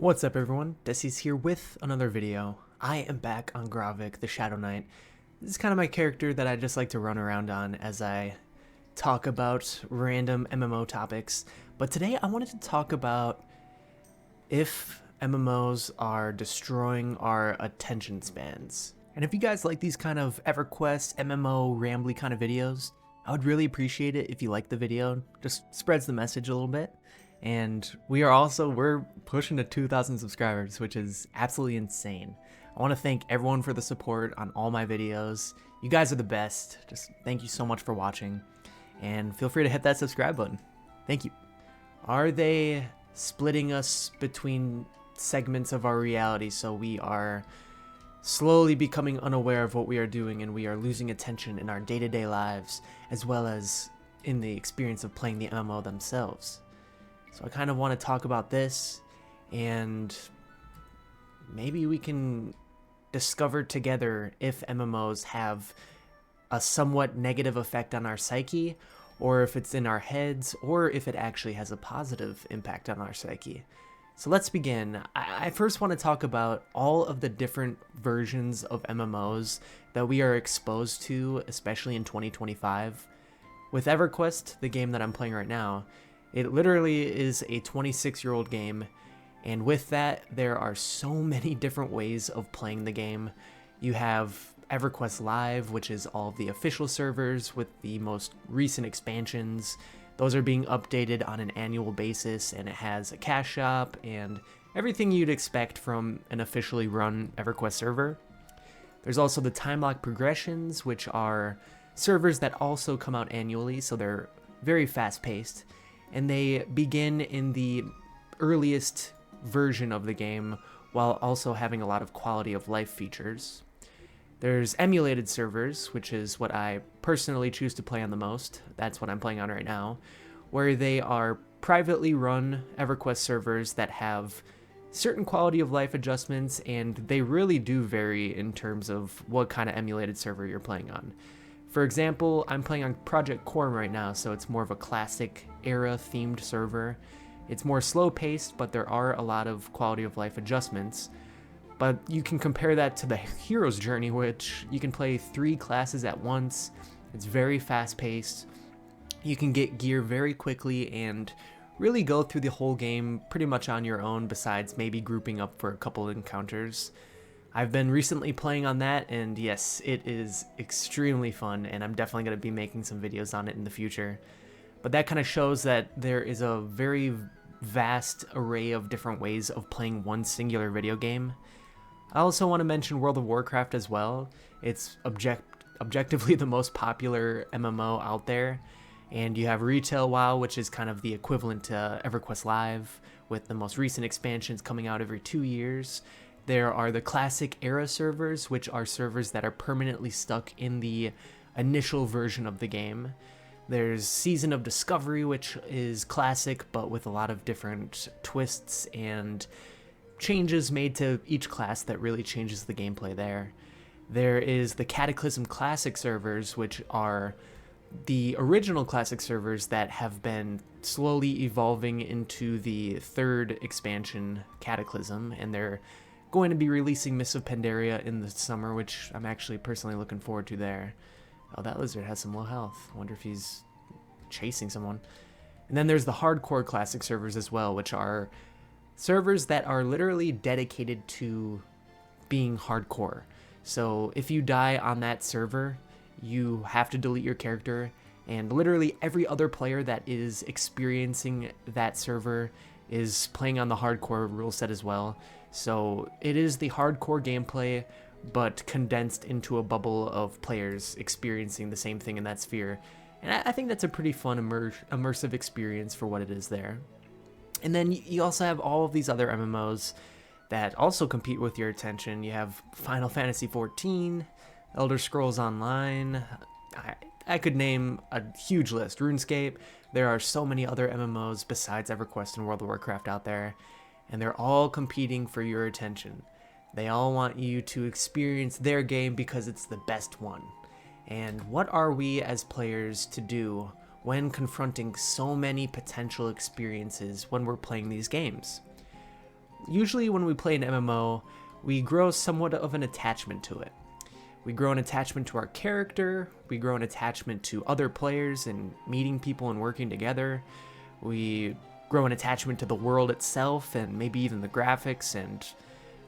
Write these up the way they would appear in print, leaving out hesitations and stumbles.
What's up everyone, Desi's here with another video. I am back on Gravik, the Shadow Knight. This is kind of my character that I just like to run around on as I talk about random MMO topics. But today I wanted to talk about if MMOs are destroying our attention spans. And if you guys like these kind of EverQuest, MMO, rambly kind of videos, I would really appreciate it if you like the video. Just spreads the message a little bit. And we're pushing to 2,000 subscribers, which is absolutely insane. I want to thank everyone for the support on all my videos. You guys are the best. Just thank you so much for watching. And feel free to hit that subscribe button. Thank you. Are they splitting us between segments of our reality so we are slowly becoming unaware of what we are doing and we are losing attention in our day-to-day lives as well as in the experience of playing the MMO themselves? So I kind of want to talk about this, and maybe we can discover together if MMOs have a somewhat negative effect on our psyche, or if it's in our heads, or if it actually has a positive impact on our psyche. So let's begin. I first want to talk about all of the different versions of MMOs that we are exposed to, especially in 2025. With EverQuest, the game that I'm playing right now, it literally is a 26-year-old game, and with that, there are so many different ways of playing the game. You have EverQuest Live, which is all of the official servers with the most recent expansions. Those are being updated on an annual basis, and it has a cash shop and everything you'd expect from an officially run EverQuest server. There's also the time lock progressions, which are servers that also come out annually, so they're very fast-paced. And they begin in the earliest version of the game while also having a lot of quality of life features. There's emulated servers, which is what I personally choose to play on the most. That's what I'm playing on right now, where they are privately run EverQuest servers that have certain quality of life adjustments, and they really do vary in terms of what kind of emulated server you're playing on. For example, I'm playing on Project Quorum right now, so it's more of a classic era themed server. It's more slow paced, but there are a lot of quality of life adjustments. But you can compare that to the Hero's Journey, which you can play 3 classes at once. It's very fast paced. You can get gear very quickly and really go through the whole game pretty much on your own, besides maybe grouping up for a couple of encounters. I've been recently playing on that, and yes, it is extremely fun, and I'm definitely going to be making some videos on it in the future. But that kind of shows that there is a very vast array of different ways of playing one singular video game. I also want to mention World of Warcraft as well. It's objectively the most popular MMO out there, and you have Retail WoW, which is kind of the equivalent to EverQuest Live, with the most recent expansions coming out every 2 years. There are the classic era servers, which are servers that are permanently stuck in the initial version of the game. There's Season of Discovery, which is classic, but with a lot of different twists and changes made to each class that really changes the gameplay there. There is the Cataclysm Classic servers, which are the original classic servers that have been slowly evolving into the 3rd expansion, Cataclysm, and they're going to be releasing Mists of Pandaria in the summer, which I'm actually personally looking forward to there. Oh, that lizard has some low health. I wonder if he's chasing someone. And then there's the hardcore classic servers as well, which are servers that are literally dedicated to being hardcore. So if you die on that server, you have to delete your character, and literally every other player that is experiencing that server is playing on the hardcore rule set as well. So it is the hardcore gameplay, but condensed into a bubble of players experiencing the same thing in that sphere. And I think that's a pretty fun immersive experience for what it is there. And then you also have all of these other MMOs that also compete with your attention. You have Final Fantasy XIV, Elder Scrolls Online. I could name a huge list. RuneScape. There are so many other MMOs besides EverQuest and World of Warcraft out there, and they're all competing for your attention. They all want you to experience their game because it's the best one. And what are we as players to do when confronting so many potential experiences when we're playing these games? usually when we play an MMO, we grow somewhat of an attachment to it. We grow an attachment to our character, we grow an attachment to other players and meeting people and working together. We grow an attachment to the world itself and maybe even the graphics, and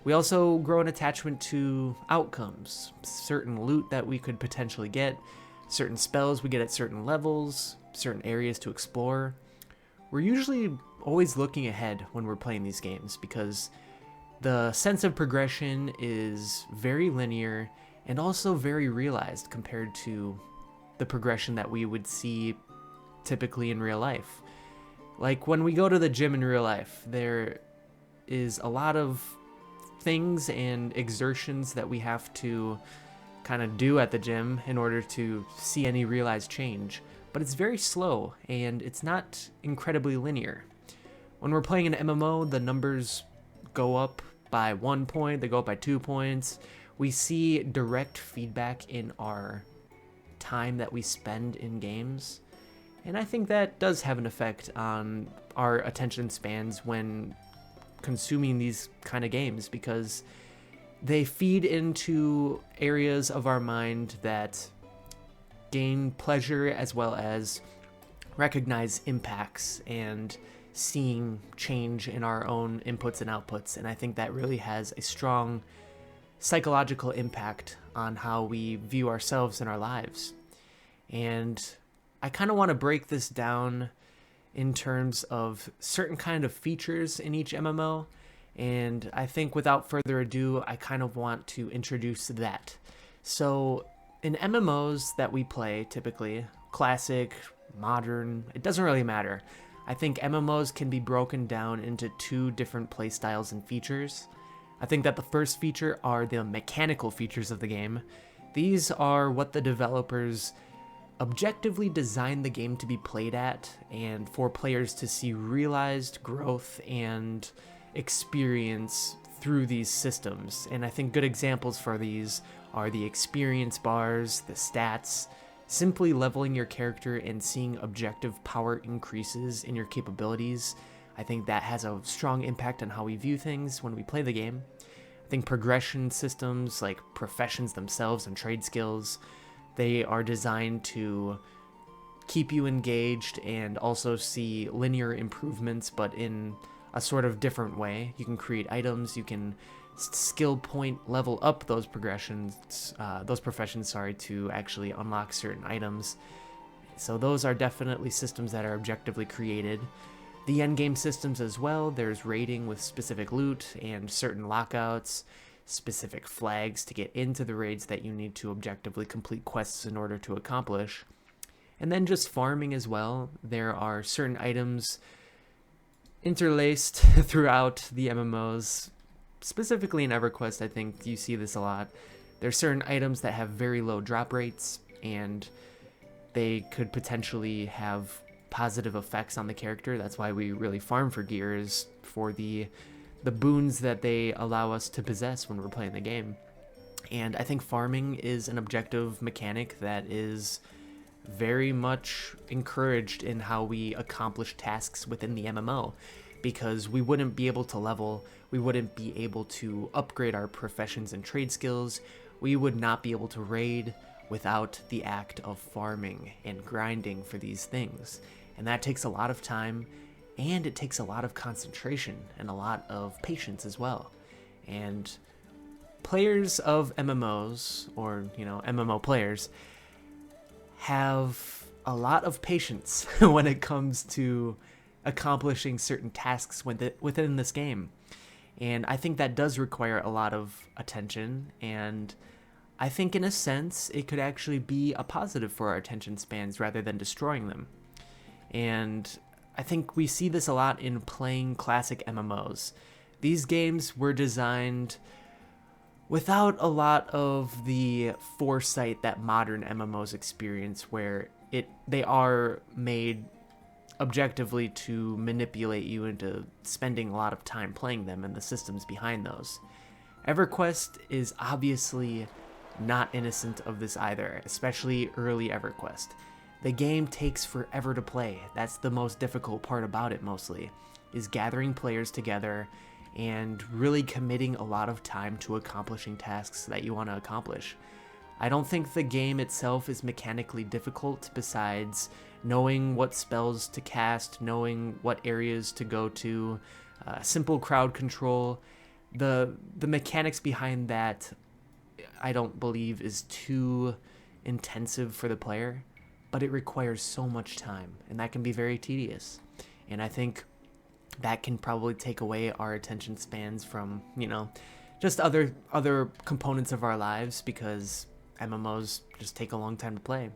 we also grow an attachment to outcomes, certain loot that we could potentially get, certain spells we get at certain levels, certain areas to explore. We're usually always looking ahead when we're playing these games because the sense of progression is very linear and also very realized compared to the progression that we would see typically in real life. Like when we go to the gym in real life, there is a lot of things and exertions that we have to kind of do at the gym in order to see any realized change, but it's very slow and it's not incredibly linear. When we're playing an MMO, the numbers go up by 1 point, they go up by 2 points. We see direct feedback in our time that we spend in games, and I think that does have an effect on our attention spans when consuming these kind of games, because they feed into areas of our mind that gain pleasure as well as recognize impacts and seeing change in our own inputs and outputs. And I think that really has a strong psychological impact on how we view ourselves and our lives. And I kind of want to break this down in terms of certain kind of features in each MMO, and I think without further ado, I kind of want to introduce that. So in MMOs that we play, typically, classic, modern, it doesn't really matter. I think MMOs can be broken down into 2 different playstyles and features. I think that the first feature are the mechanical features of the game. These are what the developers objectively design the game to be played at and for players to see realized growth and experience through these systems. And I think good examples for these are the experience bars, the stats, simply leveling your character and seeing objective power increases in your capabilities. I think that has a strong impact on how we view things when we play the game. I think progression systems like professions themselves and trade skills, they are designed to keep you engaged and also see linear improvements, but in a sort of different way. You can create items, you can skill point level up those professions, to actually unlock certain items. So those are definitely systems that are objectively created. The endgame systems as well, there's raiding with specific loot and certain lockouts, specific flags to get into the raids that you need to objectively complete quests in order to accomplish. And then just farming as well. There are certain items interlaced throughout the MMOs, specifically in EverQuest. I think you see this a lot. There's certain items that have very low drop rates, and they could potentially have positive effects on the character. That's why we really farm for gears, for the boons that they allow us to possess when we're playing the game. And I think farming is an objective mechanic that is very much encouraged in how we accomplish tasks within the MMO, because we wouldn't be able to level, we wouldn't be able to upgrade our professions and trade skills, we would not be able to raid without the act of farming and grinding for these things. And that takes a lot of time, and it takes a lot of concentration and a lot of patience as well. And players of MMOs, or MMO players, have a lot of patience when it comes to accomplishing certain tasks within this game. And I think that does require a lot of attention, and I think in a sense it could actually be a positive for our attention spans rather than destroying them. And I think we see this a lot in playing classic MMOs. These games were designed without a lot of the foresight that modern MMOs experience, where they are made objectively to manipulate you into spending a lot of time playing them and the systems behind those. EverQuest is obviously not innocent of this either, especially early EverQuest. The game takes forever to play. That's the most difficult part about it mostly, is gathering players together and really committing a lot of time to accomplishing tasks that you want to accomplish. I don't think the game itself is mechanically difficult, besides knowing what spells to cast, knowing what areas to go to, simple crowd control. The mechanics behind that, I don't believe, is too intensive for the player, but it requires so much time, and that can be very tedious. And I think that can probably take away our attention spans from, just other components of our lives, because MMOs just take a long time to play.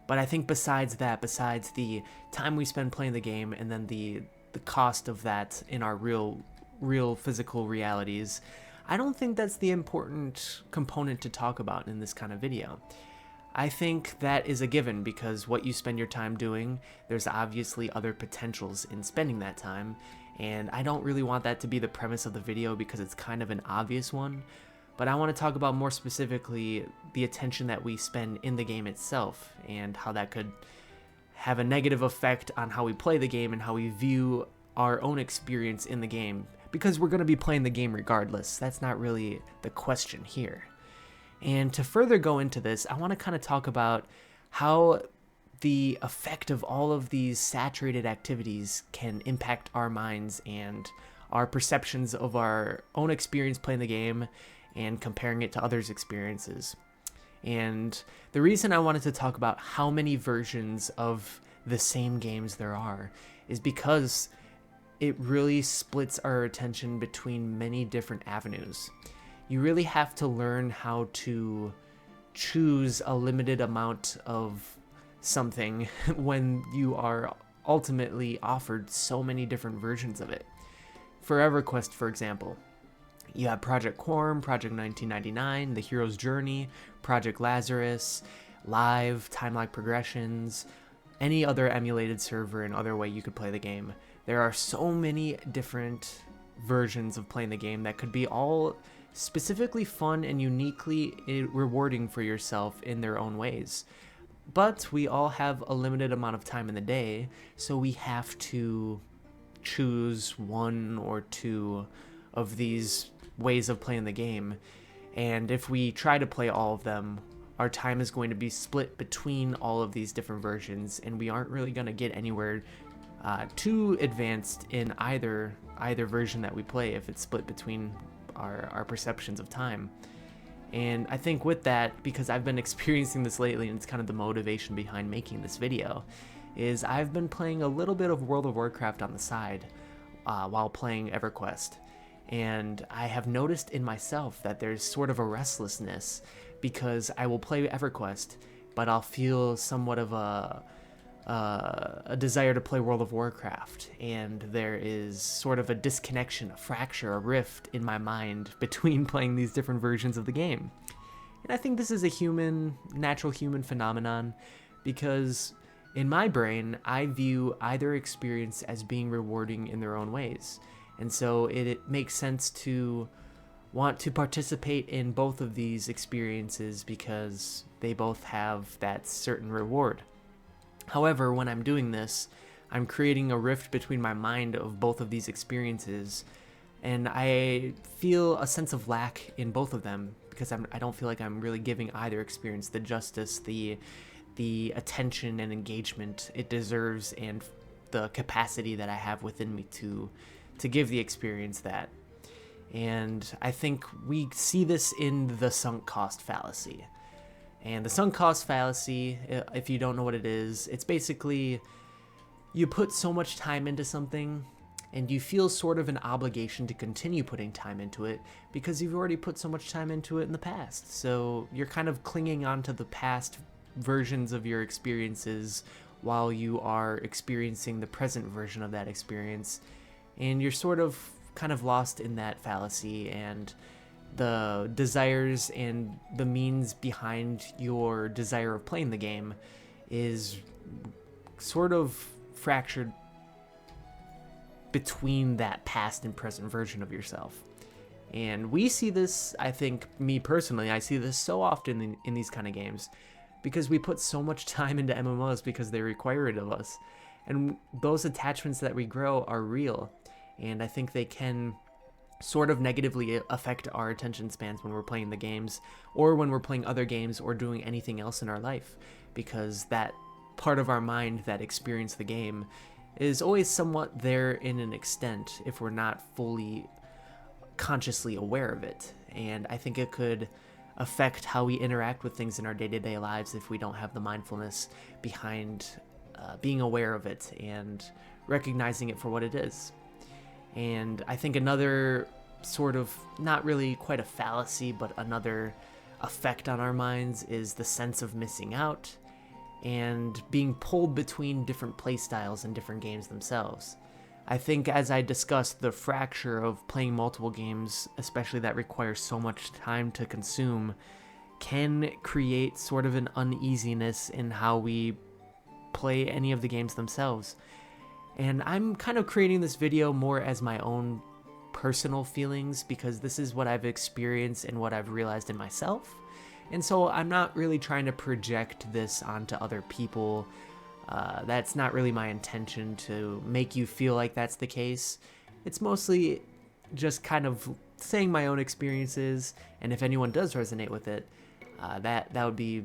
But I think besides that, besides the time we spend playing the game and then the cost of that in our real physical realities, I don't think that's the important component to talk about in this kind of video. I think that is a given, because what you spend your time doing, there's obviously other potentials in spending that time, and I don't really want that to be the premise of the video because it's kind of an obvious one. But I want to talk about more specifically the attention that we spend in the game itself, and how that could have a negative effect on how we play the game and how we view our own experience in the game, because we're going to be playing the game regardless. That's not really the question here. And to further go into this, I want to kind of talk about how the effect of all of these saturated activities can impact our minds and our perceptions of our own experience playing the game, and comparing it to others' experiences. And the reason I wanted to talk about how many versions of the same games there are is because it really splits our attention between many different avenues. You really have to learn how to choose a limited amount of something when you are ultimately offered so many different versions of it. For EverQuest, for example, you have Project Quorum, Project 1999, The Hero's Journey, Project Lazarus, Live, Time-like Progressions, any other emulated server and other way you could play the game. There are so many different versions of playing the game that could be all specifically fun and uniquely rewarding for yourself in their own ways. But we all have a limited amount of time in the day, so we have to choose one or two of these ways of playing the game. And if we try to play all of them, our time is going to be split between all of these different versions, and we aren't really going to get anywhere too advanced in either version that we play if it's split between our perceptions of time. And I think with that, because I've been experiencing this lately, and it's kind of the motivation behind making this video, is I've been playing a little bit of World of Warcraft on the side while playing EverQuest. And I have noticed in myself that there's sort of a restlessness, because I will play EverQuest, but I'll feel somewhat of a desire to play World of Warcraft, and there is sort of a disconnection, a fracture, a rift in my mind between playing these different versions of the game. And I think this is a natural human phenomenon, because in my brain, I view either experience as being rewarding in their own ways. And so it makes sense to want to participate in both of these experiences because they both have that certain reward. However, when I'm doing this, I'm creating a rift between my mind of both of these experiences, and I feel a sense of lack in both of them, because I don't feel like I'm really giving either experience the justice, the attention and engagement it deserves, and the capacity that I have within me to give the experience that. And I think we see this in the sunk cost fallacy. And the sunk cost fallacy, if you don't know what it is, it's basically you put so much time into something and you feel sort of an obligation to continue putting time into it because you've already put so much time into it in the past. So you're kind of clinging on to the past versions of your experiences while you are experiencing the present version of that experience. And you're sort of kind of lost in that fallacy, and the desires and the means behind your desire of playing the game is sort of fractured between that past and present version of yourself. And we see this, I think, me personally, I see this so often in these kind of games because we put so much time into MMOs because they require it of us. And those attachments that we grow are real. And I think they can sort of negatively affect our attention spans when we're playing the games, or when we're playing other games or doing anything else in our life, because that part of our mind that experienced the game is always somewhat there in an extent if we're not fully consciously aware of it. And I think it could affect how we interact with things in our day-to-day lives if we don't have the mindfulness behind being aware of it and recognizing it for what it is. And I think another sort of, not really quite a fallacy, but another effect on our minds is the sense of missing out and being pulled between different playstyles and different games themselves. I think, as I discussed, the fracture of playing multiple games, especially that require so much time to consume, can create sort of an uneasiness in how we play any of the games themselves. And I'm kind of creating this video more as my own personal feelings, because this is what I've experienced and what I've realized in myself. And so I'm not really trying to project this onto other people. That's not really my intention, to make you feel like that's the case. It's mostly just kind of saying my own experiences, and if anyone does resonate with it, that would be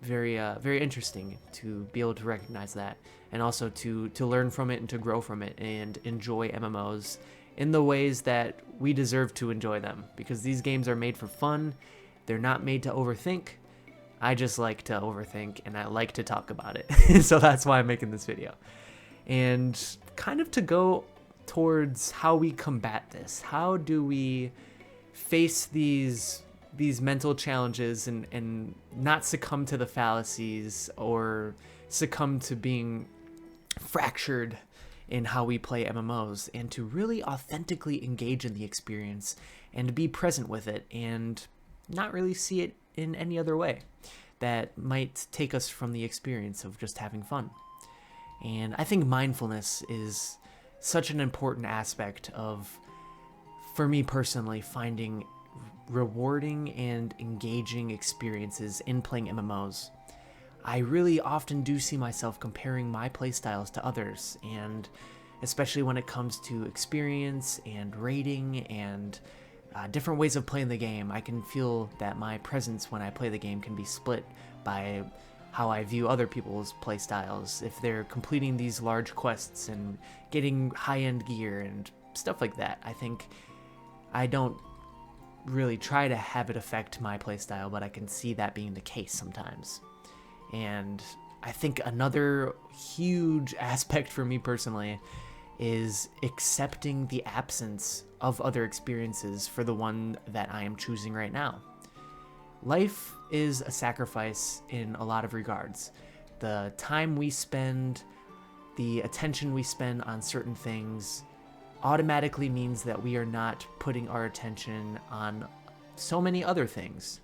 very interesting to be able to recognize that, and also to learn from it and to grow from it and enjoy MMOs in the ways that we deserve to enjoy them, because these games are made for fun. They're not made to overthink. I just like to overthink, and I like to talk about it. So that's why I'm making this video. And kind of to go towards how we combat this. How do we face these mental challenges and not succumb to the fallacies or succumb to being fractured in how we play MMOs, and to really authentically engage in the experience and be present with it and not really see it in any other way that might take us from the experience of just having fun. And I think mindfulness is such an important aspect of, for me personally, finding rewarding and engaging experiences in playing MMOs. I really often do see myself comparing my playstyles to others, and especially when it comes to experience and rating and different ways of playing the game, I can feel that my presence when I play the game can be split by how I view other people's playstyles, if they're completing these large quests and getting high-end gear and stuff like that. I think I don't really try to have it affect my playstyle, but I can see that being the case sometimes. And I think another huge aspect for me personally is accepting the absence of other experiences for the one that I am choosing right now. Life is a sacrifice in a lot of regards. The time we spend, the attention we spend on certain things automatically means that we are not putting our attention on so many other things.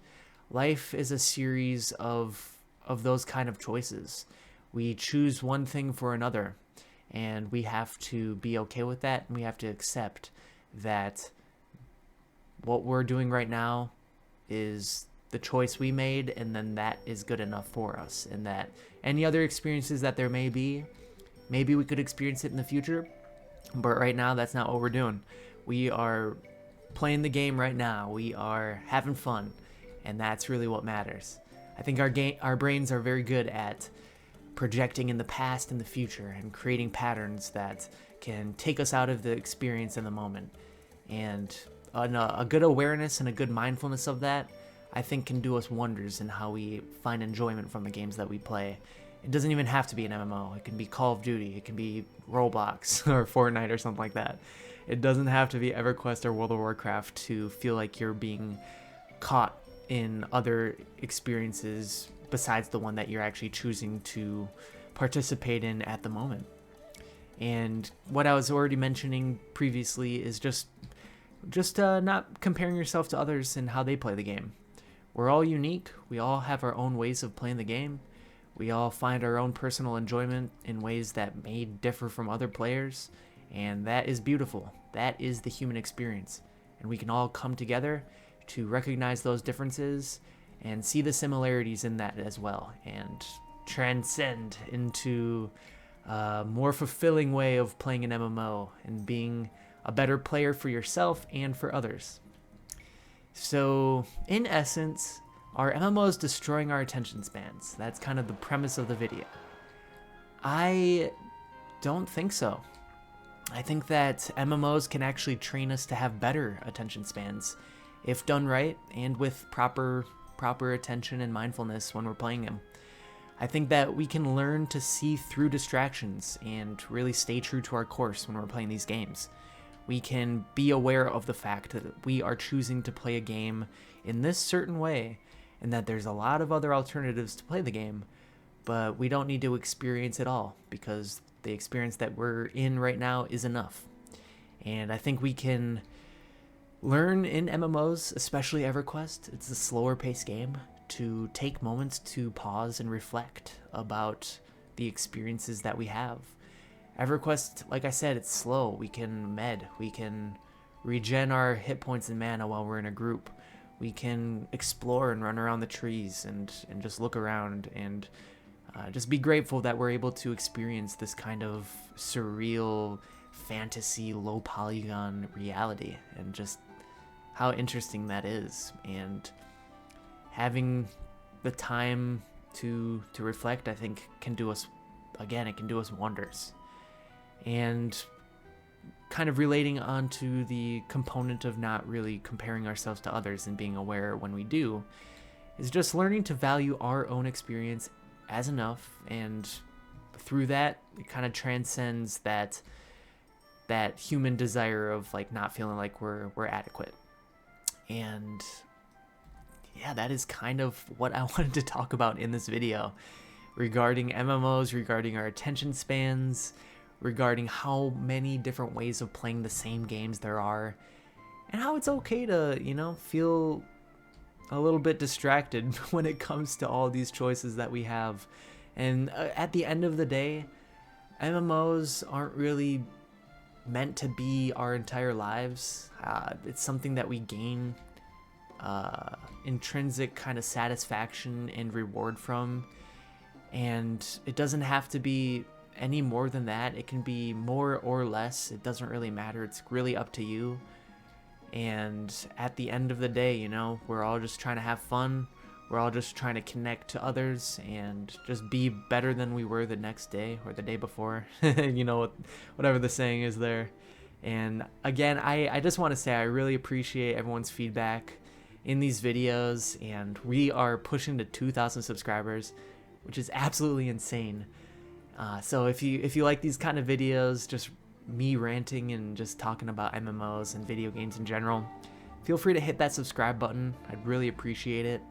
Life is a series of those kind of choices. We choose one thing for another, and we have to be okay with that, and we have to accept that what we're doing right now is the choice we made, and then that is good enough for us, and that any other experiences that there may be, maybe we could experience it in the future, but right now that's not what we're doing. We are playing the game right now. We are having fun, and that's really what matters. I think our brains are very good at projecting in the past and the future and creating patterns that can take us out of the experience in the moment. And a good awareness and a good mindfulness of that, I think, can do us wonders in how we find enjoyment from the games that we play. It doesn't even have to be an MMO. It can be Call of Duty. It can be Roblox or Fortnite or something like that. It doesn't have to be EverQuest or World of Warcraft to feel like you're being caught in other experiences besides the one that you're actually choosing to participate in at the moment. And what I was already mentioning previously is just not comparing yourself to others and how they play the game. We're all unique. We all have our own ways of playing the game. We all find our own personal enjoyment in ways that may differ from other players, and that is beautiful. That is the human experience, and we can all come together to recognize those differences and see the similarities in that as well, and transcend into a more fulfilling way of playing an MMO and being a better player for yourself and for others. So, in essence, are MMOs destroying our attention spans? That's kind of the premise of the video. I don't think so. I think that MMOs can actually train us to have better attention spans if done right and with proper attention and mindfulness when we're playing them. I think that we can learn to see through distractions and really stay true to our course when we're playing these games. We can be aware of the fact that we are choosing to play a game in this certain way and that there's a lot of other alternatives to play the game, but we don't need to experience it all because the experience that we're in right now is enough. And I think we can learn in MMOs, especially EverQuest, it's a slower paced game, to take moments to pause and reflect about the experiences that we have. EverQuest, like I said, it's slow. We can med, we can regen our hit points and mana while we're in a group. We can explore and run around the trees and just look around and just be grateful that we're able to experience this kind of surreal fantasy, low polygon reality, and just how interesting that is. And having the time to reflect, I think, can do us, again, it can do us wonders. And kind of relating onto the component of not really comparing ourselves to others and being aware when we do, is just learning to value our own experience as enough, and through that, it kind of transcends that human desire of like not feeling like we're adequate. And yeah, that is kind of what I wanted to talk about in this video regarding MMOs, regarding our attention spans, regarding how many different ways of playing the same games there are, and how it's okay to, you know, feel a little bit distracted when it comes to all these choices that we have. And at the end of the day, MMOs aren't really meant to be our entire lives. It's something that we gain intrinsic kind of satisfaction and reward from, and it doesn't have to be any more than that. It can be more or less. It doesn't really matter. It's really up to you. And at the end of the day, you know, we're all just trying to have fun. We're all just trying to connect to others and just be better than we were the next day or the day before. You know, whatever the saying is there. And again, I just want to say I really appreciate everyone's feedback in these videos, and we are pushing to 2,000 subscribers, which is absolutely insane. So if you like these kind of videos, just me ranting and just talking about MMOs and video games in general, feel free to hit that subscribe button. I'd really appreciate it.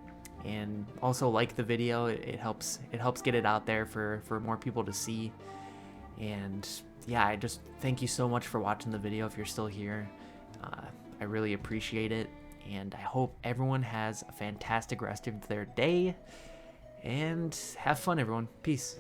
And also like the video. It helps get it out there for more people to see. And yeah, I just thank you so much for watching the video if you're still here. I really appreciate it, and I hope everyone has a fantastic rest of their day, and have fun, everyone. Peace.